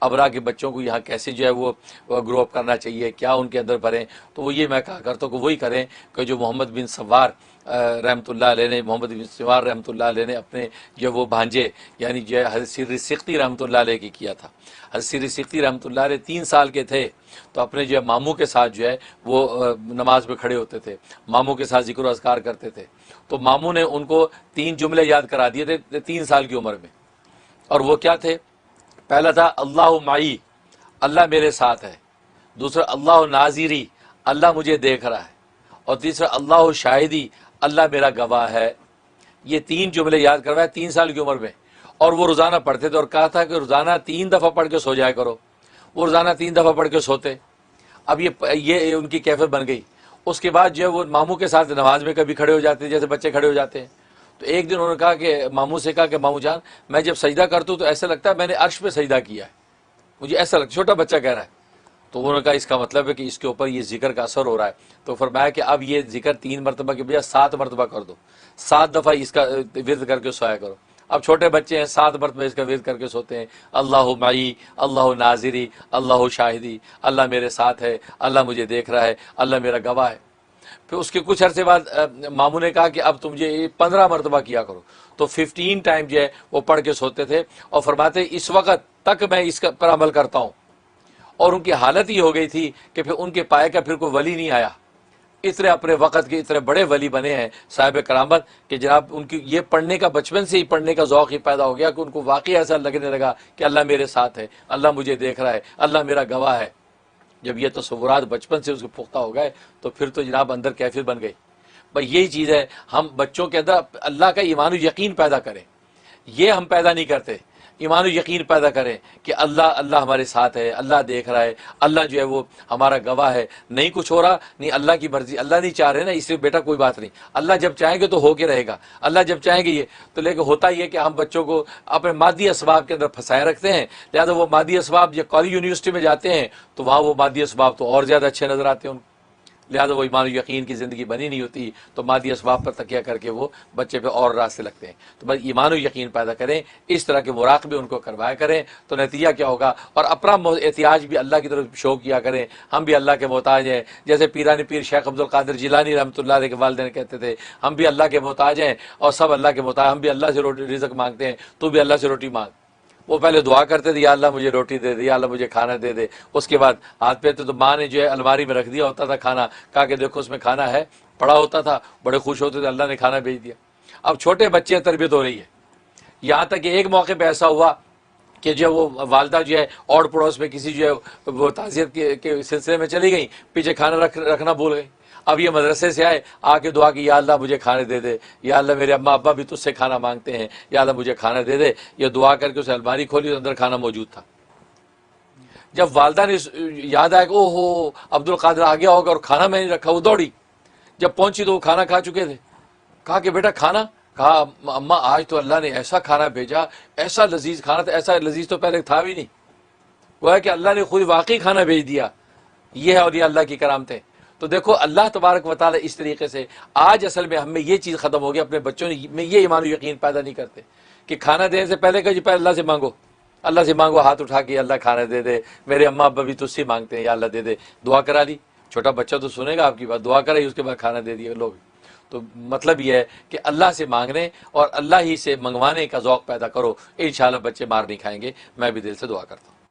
अबरा के बच्चों को यहाँ कैसे जो है वो ग्रो अप करना चाहिए, क्या उनके अंदर भरें, तो वो ये मैं कहा करता हूँ कि वही करें कि जो मोहम्मद बिन सवार रहमतुल्लाह अलैह ने, मोहम्मद बिन सवार रहमतुल्लाह अलैह ने अपने जो वो भांजे यानी जो हज़रत सिर्री सिख्ती रहमतुल्लाह अलैह की किया था। हज़रत सिर्री सिख्ती रहमतुल्लाह अलैह 3 साल के थे तो अपने जो है मामू के साथ जो है वो नमाज में खड़े होते थे, मामू के साथ जिक्र अज़कार करते थे। तो मामू ने उनको 3 जुमले याद करा दिए थे 3 साल की उम्र में, और वो क्या थे? पहला था अल्लाह माई, अल्लाह मेरे साथ है। दूसरा अल्लाह नाज़िरी, अल्लाह मुझे देख रहा है। और तीसरा अल्लाह शाहिदी, अल्लाह मेरा गवाह है। ये 3 जुमले याद करवाए 3 साल की उम्र में, और वो रोज़ाना पढ़ते थे और कहा था कि रोज़ाना 3 दफ़ा पढ़ के सो जाया करो। वो रोज़ाना 3 दफ़ा पढ़ के सोते। अब ये उनकी कैफियत बन गई। उसके बाद जो है वो मामू के साथ नमाज में कभी खड़े हो जाते, जैसे बच्चे खड़े हो जाते हैं। तो एक दिन उन्होंने कहा कि मामू से कहा कि मामू जान, मैं जब सजदा करता हूँ तो ऐसा लगता है मैंने अर्श पे सजदा किया है, मुझे ऐसा लगता। छोटा बच्चा कह रहा है। तो उन्होंने कहा इसका मतलब है कि इसके ऊपर ये जिक्र का असर हो रहा है। तो फरमाया कि अब ये जिक्र 3 मरतबा के बजाय 7 मरतबा कर दो, 7 दफ़ा इसका विर्द करके सोया करो। अब छोटे बच्चे हैं, 7 मरतबा इसका विर्द करके सोते हैं। अल्लाह माई, अल्लाह नाज़िरी, अल्लाह शाहिदी, अल्लाह मेरे साथ है, अल्लाह मुझे देख रहा है, अल्लाह मेरा गवाह है। फिर उसके कुछ अरसे बाद मामू ने कहा कि अब तुम ये 15 मरतबा किया करो। तो 15 टाइम जो है वो पढ़ के सोते थे, और फरमाते इस वक्त तक मैं इसका पर अमल करता हूँ। और उनकी हालत ही हो गई थी कि फिर उनके पाए का फिर कोई वली नहीं आया। इतने अपने वक़्त के इतने बड़े वली बने हैं साहिब करामत कि जनाब उनकी ये पढ़ने का, बचपन से ही पढ़ने का ज़ौक़ ही पैदा हो गया कि उनको वाकई ऐसा लगने लगा कि अल्लाह मेरे साथ है, अल्लाह मुझे देख रहा है, अल्लाह मेरा गवाह है। जब ये तसव्वुरात बचपन से उसके पुख्ता हो गए तो फिर तो जनाब अंदर कैफियत बन गई। भाई यही चीज़ है, हम बच्चों के अंदर अल्लाह का ईमान व यकीन पैदा करें। ये हम पैदा नहीं करते, ईमान व यकीन पैदा करें कि अल्लाह अल्लाह हमारे साथ है, अल्लाह देख रहा है, अल्लाह जो है वो हमारा गवाह है। नहीं कुछ हो रहा, नहीं अल्लाह की मर्जी, अल्लाह नहीं चाह रहे ना, इसलिए बेटा कोई बात नहीं, अल्लाह जब चाहेंगे तो होके रहेगा, अल्लाह जब चाहेंगे ये तो। लेकिन होता ही है कि हम बच्चों को अपने मादी असबाब के अंदर फंसाए रखते हैं। लिहाजा वो मादी असबाब जब कॉलेज यूनिवर्सिटी में जाते हैं तो वहाँ वो मादी असबाब तो और ज़्यादा अच्छे नज़र आते हैं उनको। लिहाजा वो ईमान यकीन की ज़िंदगी बनी नहीं होती, तो मादी असबाब पर तकिया करके वो बच्चे पे और रास्ते लगते हैं। तो बस ईमान यकीन पैदा करें, इस तरह के मुराक़बे उनको करवाया करें, तो नतीजा क्या होगा। और अपना एहतियाज भी अल्लाह की तरफ शो किया करें। हम भी अल्लाह के मोहताज हैं, जैसे पीरानी पीर शेख अब्दुल कादिर जिलानी रहमतुल्लाह अलैह के वालिदैन कहते थे, हम भी अल्लाह के मोहताज हैं और सब अल्लाह के मोहताज। हम भी अल्लाह से रोटी रिज़्क़ मांगते हैं, तू भी अल्लाह से रोटी मांग। वो पहले दुआ करते थे, या अल्लाह मुझे रोटी दे दे, या अल्लाह मुझे खाना दे दे। उसके बाद हाथ पे तो माँ ने जो है अलमारी में रख दिया होता था खाना, कहा कि देखो उसमें खाना है, पड़ा होता था, बड़े खुश होते थे, अल्लाह ने खाना भेज दिया। अब छोटे बच्चे तरबियत हो रही है, यहाँ तक कि एक मौके पर ऐसा हुआ कि जो वो वालदा जो है और पड़ोस में किसी जो है वो ताज़ियत के सिलसिले में चली गई, पीछे खाना रखना भूल गई। अब ये मदरसे से आए, आके दुआ की, या अल्लाह मुझे खाने दे दे, या अल्लाह मेरे अम्मा अब्बा भी तुझसे खाना मांगते हैं, या अल्लाह मुझे खाना दे दे। ये दुआ करके उसे अलमारी खोली तो अंदर खाना मौजूद था। जब वालदा ने याद आया कि ओहो अब्दुल कादिर आ गया होगा और खाना मैंने रखा, वो दौड़ी। जब पहुंची तो वो खाना खा चुके थे। कहा कि बेटा खाना? कहा अम्मा आज तो अल्लाह ने ऐसा खाना भेजा, ऐसा लजीज खाना था, ऐसा लजीज तो पहले था भी नहीं। वो है कि अल्लाह ने खुद वाकई खाना भेज दिया। ये है और ये अल्लाह की करामतें। तो देखो अल्लाह तबारक व तआला इस तरीके से आज असल में हमें ये चीज़ ख़त्म हो गई, अपने बच्चों में ये ईमान यकीन पैदा नहीं करते कि खाना देने से पहले कहा जी पहले अल्लाह से मांगो, अल्लाह से मांगो, हाथ उठा के अल्लाह खाना दे दे, मेरे अम्मा अब्बा भी तुझसे मांगते हैं, या अल्लाह दे दे। दुआ करा दी, छोटा बच्चा तो सुनेगा आपकी बात, दुआ कराई, उसके बाद खाना दे दिया लोग। तो मतलब यह है कि अल्लाह से मांगने और अल्लाह ही से मंगवाने का ज़ौक़ पैदा करो, इंशाअल्लाह बच्चे मार नहीं खाएंगे। मैं भी दिल से दुआ करता हूँ।